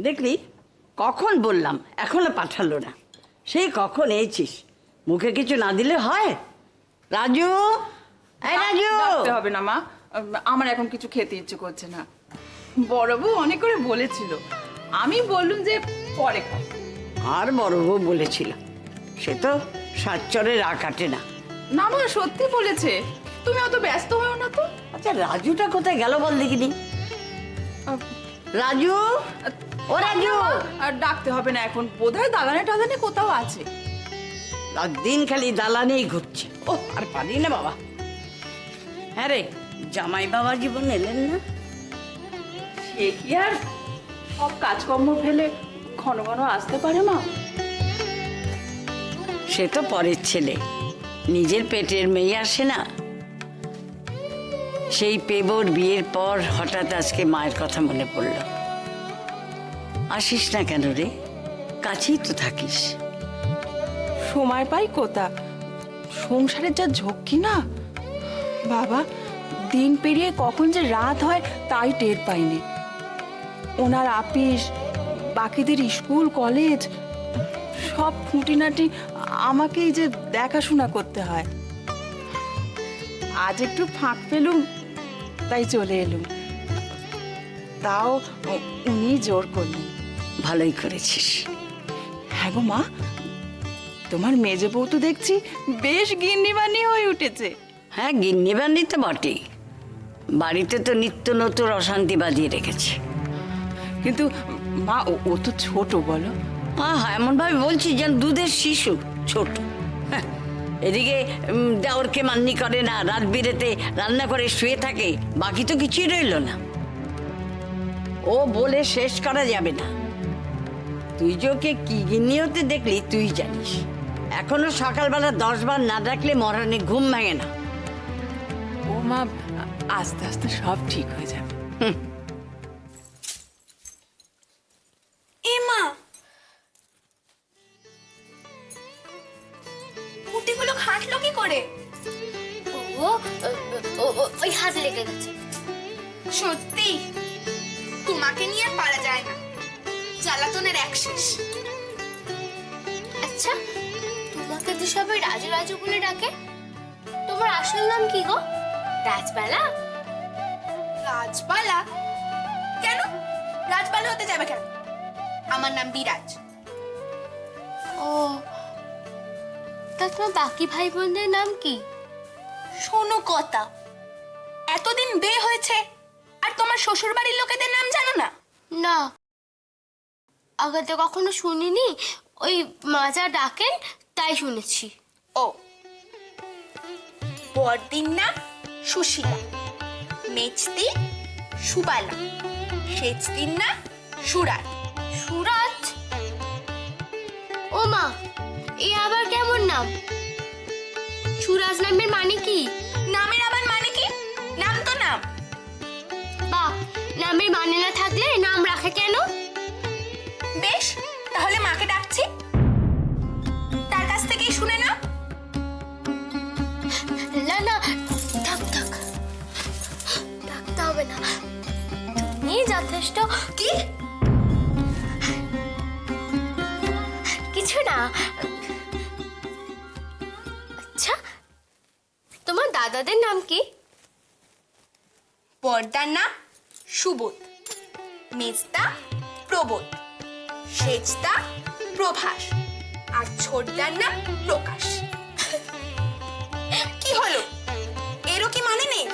দেখলি কখন বললাম, এখনো পাঠালো না। সেই কখন এসেছিস, মুখে কিছু না দিলে হয়? রাজু, এই রাজু। ডাকতে হবে না মা, আমার এখন কিছু খেতে ইচ্ছে করছে না। বড় বউ অনেক করে বলেছিল, আমি বললুম যে পরে খাও। আর বড় বউ বলেছিল, সে তো সাতচরে রা কাটে না। না মা, সত্যি বলেছে, তুমি অত ব্যস্ত হও না তো। আচ্ছা রাজুটা কোথায় গেল বল দেখিনি। রাজু, ও রাজু। আর ডাকতে হবে না এখন, বোধহয় দালানে টালানে কোথাও আছে। রাত দিন খালি দালানেই ঘুরছে। ও আর পারি না বাবা। হ্যাঁ রে, জামাই বাবা জীবন এলেন না? সে কি আর সব কাজকর্ম ফেলে ঘন ঘন আসতে পারে মা? সে তো পরের ছেলে, নিজের পেটের মেয়ে আসে না। সেই পেবর বিয়ের পর হঠাৎ আজকে মায়ের কথা মনে পড়ল। আসিস না কেন রে, কাছেই তো থাকিস। সময় পাই কোথা, সংসারের যা ঝক্কি না বাবা, দিন পেরিয়ে কখন যে রাত হয় তাই টের পাইনি। ওনার আপিস, বাকিদের স্কুল কলেজ, সব খুঁটিনাটি আমাকেই যে দেখাশোনা করতে হয়। আজ একটু ফাঁক পেলুম তাই চলে এলুম, তাও উনি জোর করলেন। ভালোই করেছিস। হ্যাঁ গো মা, তোমার মেজে বউ তো দেখছি বেশ গিন্নিবানি হয়ে উঠেছে। হ্যাঁ, গিন্নিবান্নি তো বটেই, বাড়িতে তো নিত্য নতুন অশান্তি বাঁধিয়ে রেখেছে। কিন্তু মা, ও তো ছোট বলো। হ্যাঁ, এমন ভাবে বলছি যেন দুধের শিশু, ছোট। হ্যাঁ, এদিকে দেওরকে মান্নি করে না, রাত বিরেতে রান্না করে শুয়ে থাকে, বাকি তো কিছুই রইল না। ও বলে শেষ করা যাবে না। তুই যে ওকে কি গিন্নি হতে দেখলি তুই জানিস। এখনো সকালবেলা 10 বার না ডাকলে মরানে ঘুম ভাঙে না। ও মা, আস্তে আস্তে সব ঠিক হয়ে যাবে। এ মা, কুটিগুলো খাটলো কি করে? ওই হাতে লেগে গেছে। সত্যি তোমাকে নিয়ে আর পারা যায় না, জ্বালাতনের এক শেষ। আচ্ছা, তোমাকে তো সবাই রাজু রাজু বলে ডাকে, তোমার আসল নাম কি গো? রাজবালা? রাজবালা? কেন রাজবালা হতে যাবে কেন? আমার নাম বিরাজ। ও, তা তোমার বাকি ভাই বোনদের নাম কি? শোনো কথা, এতদিন বিয়ে হয়েছে আর তোমার শ্বশুর বাড়ির লোকেদের নাম জানো না? না, আগে তো কখনো শুনিনি, ওই মাজা ডাকেন তাই শুনেছি। ও, বড়দির নাম সুশীলা, মেজদি সুবালা, সেজদির নাম সুরাট। সুরাজ? ও মা, এ আবার কেমন নাম? সুরাজ নামের মানে কি? নামের আবার মানে কি? নাম তো নাম। বা, নামের মানে না থাকলে নাম রাখে কেন? বেশ, তাহলে মাকে ডাকছি, তার কাছ থেকেই শুনে নাও। না না, থাক থাক, ডাকতে হবে না, তুমি যথেষ্ট। কি? কিছু না। আচ্ছা, তোমার দাদাদের নাম কি? বড়দার নাম সুবোধ, মেজদা প্রবোধ, সেজদা প্রভাস, আর ছোটদার নাম প্রকাশ। কি হলো, এরও কি মানে নেই?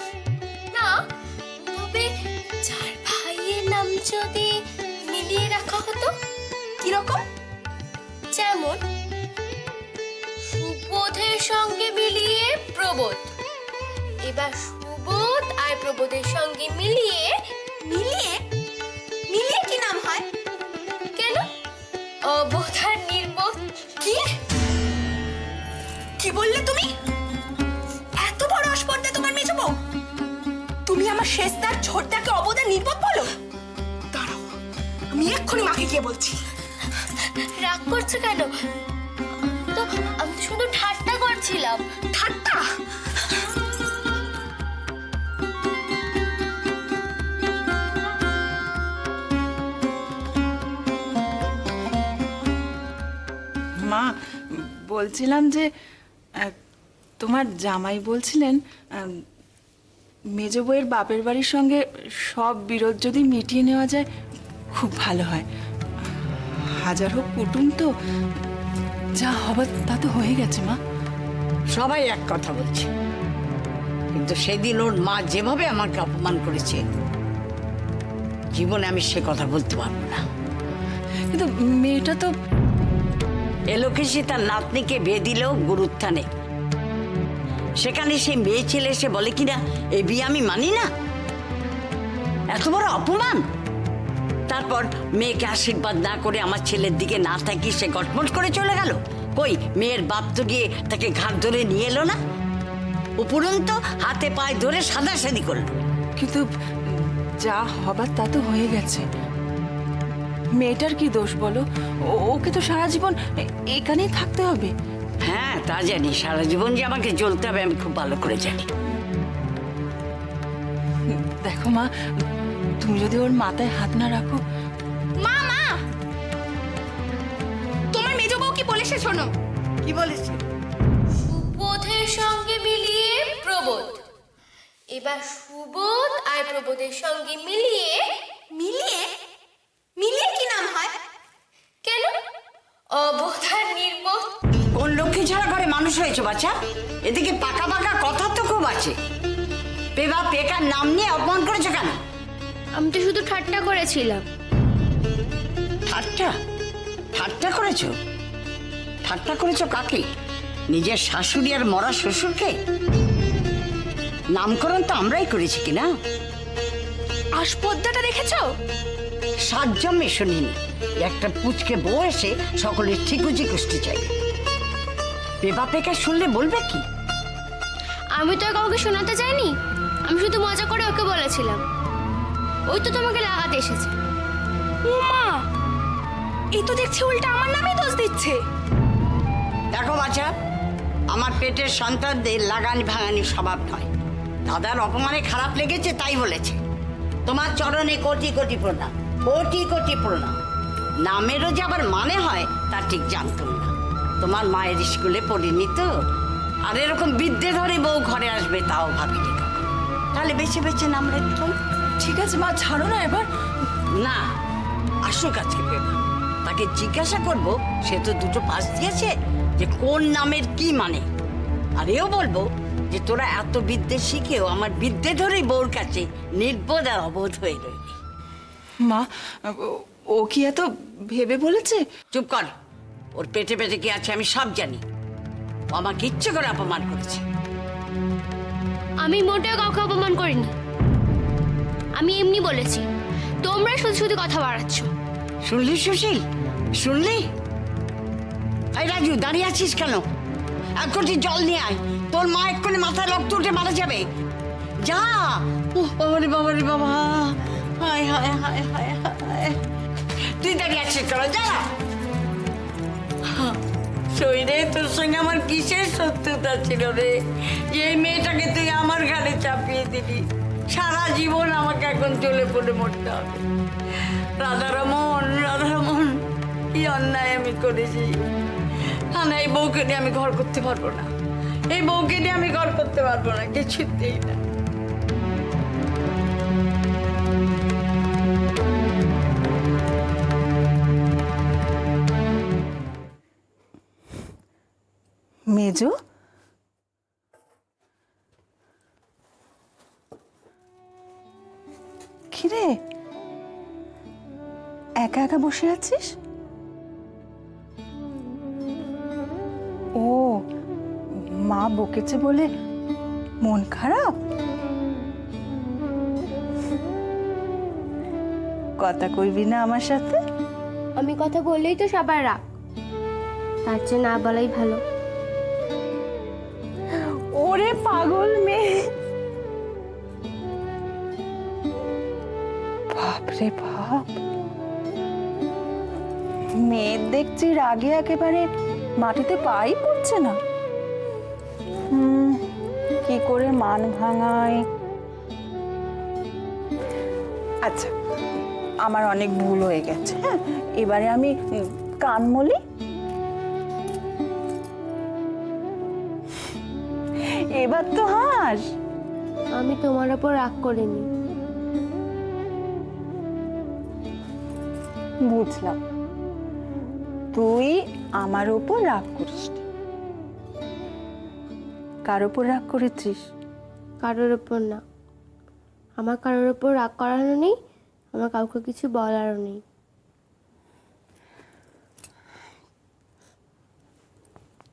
না, তবে চার ভাইয়ের নাম যদি মিলিয়ে রাখা হতো। কিরকম? যেমন সুবোধের সঙ্গে মিলিয়ে প্রবোধ, এবার সুবোধ আর প্রবোধের সঙ্গে মিলিয়ে মিলিয়ে? মিলিয়ে কি নাম হয়? কেন? অবোধ আর নির্বোধ। কি কি বললে তুমি? এত বড় আসপর্দা তোমার মেজো বউ? তুমি আমার শেষদার ছোটদাকে অবদা নির্বোধ বলো? দাঁড়াও, আমি এক্ষুনি মাকে গিয়ে বলছি। রাগ করছো কেন? আমি তো শুধু ঠাট্টা করছিলাম। ঠাট্টা? বলছিলাম যে তোমার জামাই বলছিলেন মেজ বউয়ের বাপের বাড়ির সঙ্গে সব বিরোধ যদি মিটিয়ে নেওয়া যায় খুব ভালো হয়। হাজার হোক কুটুম তো, যা হবার তা তো হয়ে গেছে মা। সবাই এক কথা বলছে, কিন্তু সেদিন ওর মা যেভাবে আমাকে অপমান করেছে, জীবনে আমি সে কথা বলতে পারবো না। কিন্তু মেয়েটা তো এলোকে সে তার নাতনিকে বিয়ে দিল গুরুত্থানে, সেখানে সে মেয়ে ছেলে এসে বলে কিনা এই বিয়ে আমি মানি না। এত বড় অপমান। তারপর মেয়েকে আশীর্বাদ না করে আমার ছেলের দিকে না তাকিয়ে সে গটমট করে চলে গেল। কই মেয়ের বাপ তো গিয়ে তাকে ঘাট ধরে নিয়ে এলো না, উপরন্ত হাতে পায়ে ধরে সাদাসাদি করলো। কিন্তু যা হবার তা তো হয়ে গেছে। মেয়েটার কি দোষ বলো? ওকে তো সারা জীবন এখানেই থাকতে হবে। হ্যাঁ তা জানি, সারা জীবন যে আমাকে জ্বলতে হবে আমি খুব ভালো করে জানি। দেখো মা, তুমি যদি ওর মাথায় হাত না রাখো। মা মা, তোমার মেজ বউ কি বলেছে শোনো। কি বলেছে? সুবোধের সঙ্গে মিলিয়ে প্রবোধ, এবার সুবোধ আর প্রবোধের সঙ্গে মিলিয়ে মিলিয়ে মিলিয়ে কি নাম হয়? কেন অবোধ আর নির্বোধ। কোন লক্ষ্মী ছাড়া করে মানুষ হয়েছে বাচ্চা? এদিকে পাকা পাকা কথা তো খুব আছে, পেবা পেকার নাম নিয়ে অপমান করেছে কেন? আমি তো শুধু ঠাট্টা করেছিলাম। ঠাট্টা? ঠাট্টা করেছো? ঠাট্টা করেছো কাকে? নিজের শাশুড়ি আর মরা শ্বশুরকে? নামকরণ তো আমরাই করেছি কিনা? আসপদ্দাটা দেখেছো? সাত জন্মে শুনিনি একটা পুচকে বউ এসে সকলের ঠিকুজি কুষ্টি চাইবে। পেবা পেকা শুনলে বলবে কি? আমি তো আর কাউকে শোনাতে চাইনি, আমি শুধু মজা করে ওকে বলেছিলাম। ওই তো তোমাকে লাগাতে এসেছে। ও মা, এই তো দেখছি উল্টা আমার নামেই দোষ দিচ্ছে। দেখো বাচ্চা, আমার পেটের সন্তানদের লাগানি ভাঙানি স্বভাব নয়। দাদার অপমানে খারাপ লেগেছে তাই বলেছে। তোমার চরণে কোটি কোটি প্রণাম, কোটি কোটি প্রণাম। নামেরও যে আবার মানে হয় তা ঠিক জানতাম না। তোমার মায়ের স্কুলে পড়িনি তো, আর এরকম বিদ্যে ধরে বউ ঘরে আসবে তাও ভাবিনি কখনো। তাহলে বেছে বেছে নাম রাখতাম। ঠিক আছে মা, ছাড়ো না এবার। না, আসুক আজকে পেবা, তাকে জিজ্ঞাসা করব। সে তো দুটো পাস দিয়েছে যে কোন নামের কি মানে। আর এও বলবো যে তোরা এত বিদ্যে শিখেও আমার বিদ্যে ধরেই বউর কাছে নির্বোধ আর অবোধ হয়ে রইলি। মা, ও কি এত ভেবে বলেছে? চুপ কর, ওর পেটে পেটে কি আছে আমি সব জানি। ও আমাকে ইচ্ছে করে অপমান করেছে। আমি মোটেও কাউকে অপমান করিনি, আমি এমনি বলেছি। তোমরা শুধু শুধু কথা বাড়াচ্ছ। শুনলি সুশীল, শুনলি? এই রাজু, দাঁড়িয়ে আছিস কেন? এক কোটি জল নিয়ে আয়, তোর মা এক্ষুনি মাথায় রক্ত উঠে মারা যাবে। যা। বাবারে বাবারে বাবা, হায় হায় হায় হায় হায়। তুই দাঁড়িয়ে আছিস কেন? যা। শরীরে তোর সঙ্গে আমার কিসের শত্রুতা ছিল রে, যে এই মেয়েটাকে তুই আমার ঘাড়ে চাপিয়ে দিলি। সারা জীবন আমাকে এখন চলে পড়ে মরতে হবে। রাধারমন, রাধারমন, কি অন্যায় আমি করেছি। না না, এই বউকে নিয়ে আমি ঘর করতে পারবো না। এই বউকে নিয়ে আমি ঘর করতে পারবো না, কিছুতেই না। মেজো, কিরে একা একা বসে আছিস? ও, মা বকেছে বলে মন খারাপ? কথা কইবি না আমার সাথে? আমি কথা বললেই তো সবার রাগ, তার চেয়ে না বলাই ভালো। ওরে পাগল মেয়ে, বাপরে বাপ, মেয়ের দেখছি রাগে একেবারে মাটিতে পাই পড়ছে না। কি করে মান ভাঙায়। আচ্ছা, আমার অনেক ভুল হয়ে গেছে। হ্যাঁ, এবারে আমি কান মলি। এবার তো হাস। আমি তোমার ওপর রাগ করিনি। বুঝলাম, তুই আমার ওপর রাগ করিস। কার ওপর রাগ করেছিস? কারোর ওপর না। আমার কারোর ওপর রাগ করানো নেই, আমার কাউকে কিছু বলারও নেই।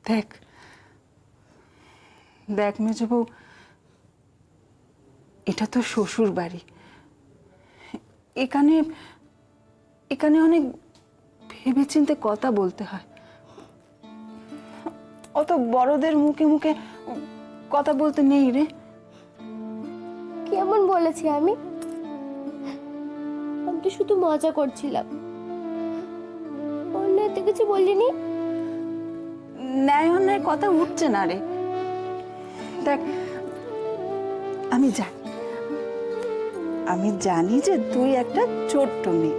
দেখ দেখ মেজো বউ, এটা তো শ্বশুর বাড়ি। এখানে এখানে অনেক ভেবেচিন্তে কথা বলতে হয়। অত বড়দের মুখে মুখে কথা বলতে নেই রে। কেমন বলেছি আমি? আমি তো শুধু মজা করছিলাম, অন্য তো কিছু বলিনি। ন্যায় অন্যায় কথা উঠছে না রে। দেখ আমি জানি যে তুই একটা ছোট্ট মেয়ে,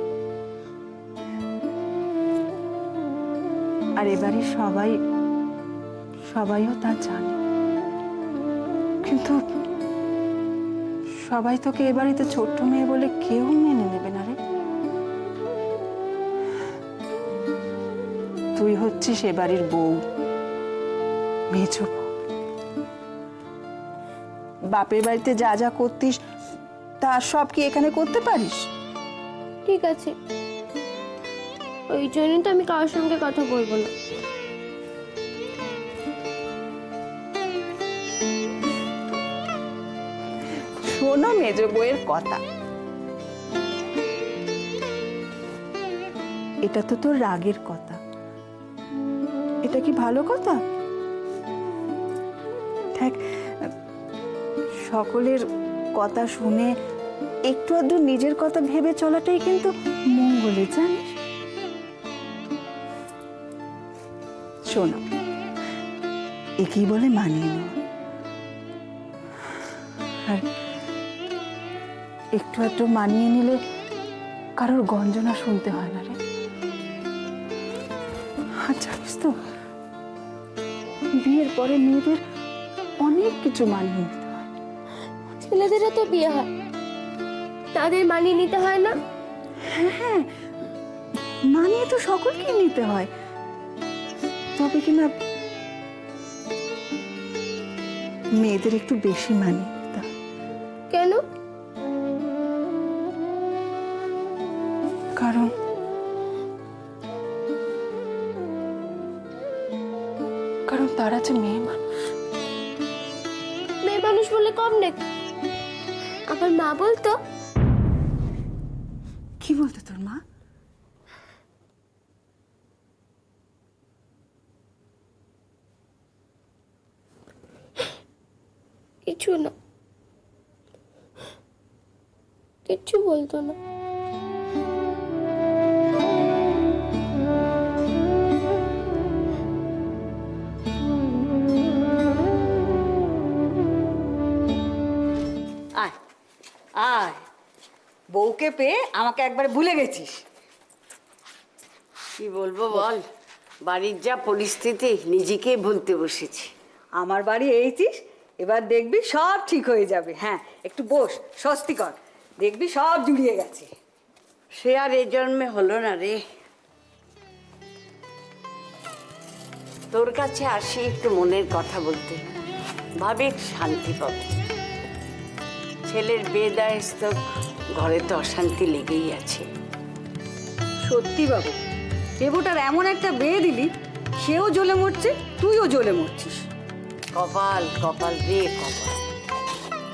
আর এবারে সবাইও তা জানে, কিন্তু সবাই তোকে এবারেতে ছোট্ট মেয়ে বলে কেউ মেনে নেবে না রে। তুই হচ্ছিস এবাড়ির বউ, মেজো বউ। বাপের বাড়িতে যা যা করতিস তা সব কি এখানে করতে পারিস? ঠিক আছে, ওই জন্য তো আমি কারোর সঙ্গে কথা বলবো না। শোনো মেজো বউয়ের কথা, এটা তো তোর রাগের কথা। এটা কি ভালো কথা? দেখ, সকলের কথা শুনে একটু আধটু নিজের কথা ভেবে চলাটাই কিন্তু মঙ্গলে, জানিস? শোনো, একেই বলে মানিয়ে নেওয়া। আর একটু আধটু মানিয়ে নিলে কারোর গঞ্জনা শুনতে হয় না রে। আর জানিস তো, বিয়ের পরে মেয়েদের অনেক কিছু মানিয়ে নিতে হয়। ছেলেদেরও তো বিয়ে হয়, তাদের মানিয়ে নিতে হয় না? হ্যাঁ, মানিয়ে তো সকলকে নিতে হয়, তবে কিনা মেয়েদের একটু বেশি মানিয়ে নিতে হয়। কেন? কারণ তারা যে মেয়ে মানুষ। মেয়ে মানুষ বলে কম নাকি? আমার মা বলতো। কি বলতো তোর মা? কিছু না, কিচ্ছু বলতো না। আয় আয়, বউকে পেয়ে আমাকে একবার ভুলে গেছিস। কি বলবো বল, বাড়ির যা পরিস্থিতি, নিজেকেই ভুলতে বসেছি। আমার বাড়ি এইছিস, এবার দেখবি সব ঠিক হয়ে যাবে। হ্যাঁ, একটু বস, স্বস্তি কর, দেখবি সব জুড়িয়ে গেছে। সে আর এ জন্মে হলো না রে। তোর কাছে আসি একটু মনের কথা বলতে, ভাবে শান্তি পাবো। ছেলের বেদায়স্ত ঘরে তো অশান্তি লেগেই আছে। সত্যি বাবু, দেবটার এমন একটা বিয়ে দিলি, সেও জ্বলে মরছে, তুইও জ্বলে মরছিস। কপাল কপাল রে কপাল,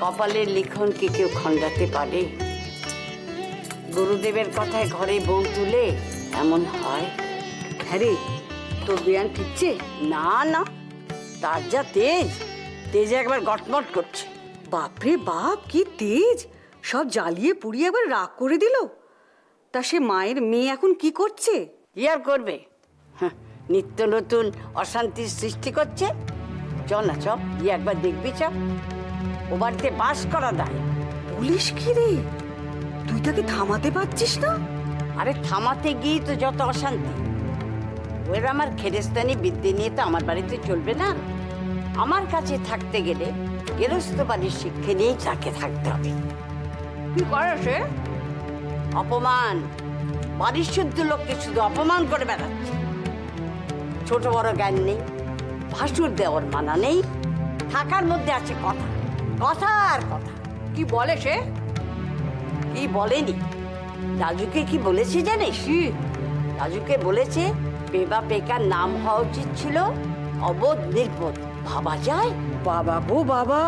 কপালের লিখন কি কেউ খণ্ডাতে পারে? গুরুদেবের কথায় ঘরে বউ তুলে এমন হয়? হ্যাঁ রে, তোর বিয়ান ঠিকছে? না না, তার যা তেজ, তেজে একবার গটমট করছে। বাপরে বাপ, কি তেজ! সব জ্বালিয়ে পুড়িয়ে একবার রাগ করে দিল। তা সে মায়ের মেয়ে এখন কি করছে? কি আর করবে, হ্যাঁ, নিত্য নতুন অশান্তির সৃষ্টি করছে। চ না, চ গিয়ে একবার দেখবি। চ, ও বাড়িতে বাস করা দায়। বলিস কি রে? তুই তাকে থামাতে পারছিস না? আরে থামাতে গিয়ে তো যত অশান্তি। ওর আমার খেরেস্তানি বিদ্যে নিয়ে তো আমার বাড়িতে চলবে না। আমার কাছে থাকতে গেলে গেরস্ত বাড়ির শিক্ষা নিয়েই তাকে থাকতে হবে। কি করে সে? অপমান, বাড়ির শুদ্ধ লোককে শুধু অপমান করে বেড়াচ্ছে। ছোট বড় জ্ঞান নেই, ভাসুর দেওয়ার মানা নেই, থাকার মধ্যে আছে কথা, কথা আর কথা। কি বলে সে? কি বলেনি, রাজুকে কি বলেছে জানিস? রাজুকে বলেছে পেবা পেকার নাম হওয়া উচিত ছিল অবোধ নির্বোধ। ভাবা যায়? বাবা গো বাবা,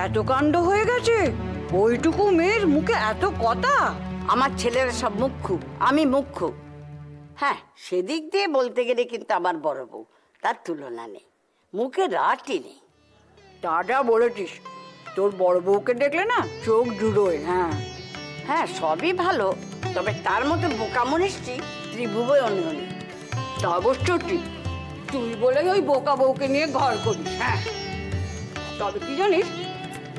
এত কাণ্ড হয়ে গেছে? ওইটুকু মেয়ের মুখে এত কথা? আমার ছেলেরা সব মুখ্যু, আমি মুখ্যু। হ্যাঁ, সেদিক দিয়ে বলতে গেলে কিন্তু আমার বড় বউ, তার তুলনা নেই, মুখে রাটই নেই। তা যা বলেছিস, তোর বড় বউকে দেখলে না চোখ জুড়োয়। হ্যাঁ হ্যাঁ, সবই ভালো, তবে তার মতো বোকা মনীষী ত্রিভুবন নেই। তা অবশ্য ঠিক, তুই বলে ওই বোকা বউকে নিয়ে ঘর করিস। হ্যাঁ, তবে কি জানিস,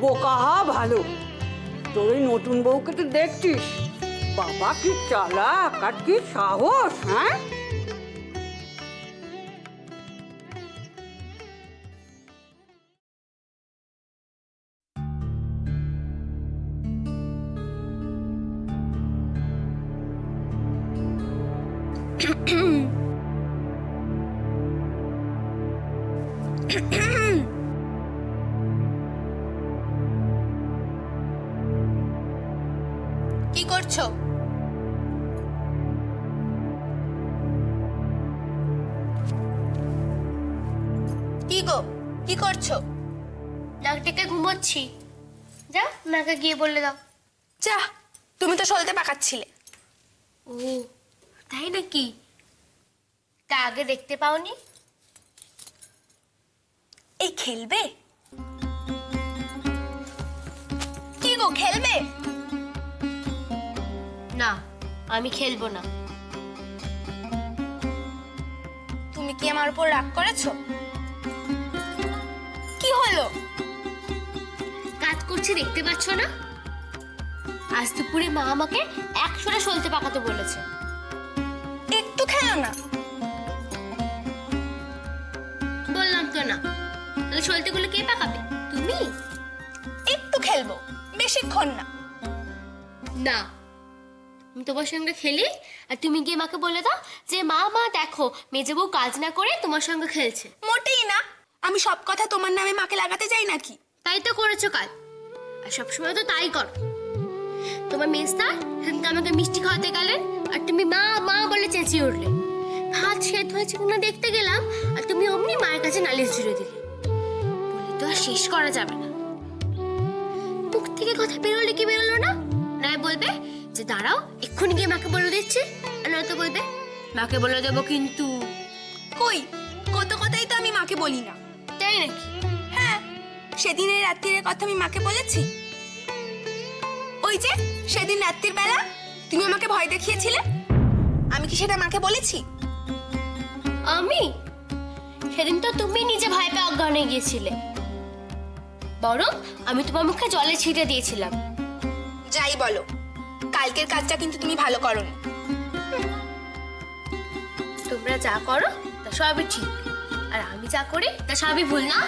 বোকা হওয়া ভালো। তোর ওই নতুন বউকে তো দেখছিস, বাবা কি চালাক আর কি সাহস। হ্যাঁ, কি করছো? কি গো, কি করছো? নাক ডেকে ঘুমোচ্ছি। যা, মাকে গিয়ে বলে দাও। যা, তুমি তো সলতে পাকাচ্ছিলে। ও তাই নাকি? তা আগে দেখতে পাওনি? এই খেলবে? কি গো, খেলবে? না, আমি খেলবো না। তুমি কি আমার উপর রাগ করেছো? কি হলো? কাজ করছি দেখতে পাচ্ছ না? আজ দুপুরে মা আমাকে 100টা সলতে পাকাতে বলেছে। একটু খেলো না। বললাম তো না। তাহলে সলতেগুলো কে পাকাবে? তুমি? একটু খেলবো, বেশিক্ষণ না। না, আমি তোমার সঙ্গে খেলি আর তুমি গিয়ে মাকে বলে দাও যে মা মা দেখো মেজে বউ কাজ না করে তোমার সঙ্গে খেলছে। মোটেই না, আমি সব কথা তোমার নামে মাকে লাগাতে যাই নাকি? তাই তো করেছো কাল, আর সবসময় তো তাই করো। তোমার মেজদা সেদিন আমাকে মিষ্টি খাওয়াতে গেলেন আর তুমি মা মা বলে চেঁচিয়ে উঠলে। ভাত সেদ্ধ হয়েছে কিনা দেখতে গেলাম আর তুমি অমনি মায়ের কাছে নালিশ জুড়ে দিলে। বলে তো আর শেষ করা যাবে না। মুখ থেকে কথা বেরোলে কি বেরোলো না? নয় বলবে যে দাঁড়াও এক্ষুনি গিয়ে মাকে বলে দিচ্ছি, আর নয়তো বলবে মাকে বলে দেবো কিন্তু। কই, কত কথাই তো আমি মাকে বলি না। তাই নাকি? হ্যাঁ, সেদিনের রাত্রির কথা আমি মাকে বলেছি। ওই যে সেদিন রাত্রির বেলা তুমি আমাকে ভয় দেখিয়েছিলে, আমি কি সেটা মাকে বলেছি? আমি? সেদিন তো তুমি নিজে ভয় পেয়ে অজ্ঞান হয়ে গিয়েছিলে। বরং আমি তোমার মুখে জলে ছিটে দিয়েছিলাম। যাই বলো, কালকের কাজটা কিন্তু তুমি ভালো করোনি। তোমরা যা করো তা সবই ঠিক, আর আমি যা করি তা সবই ভুল না।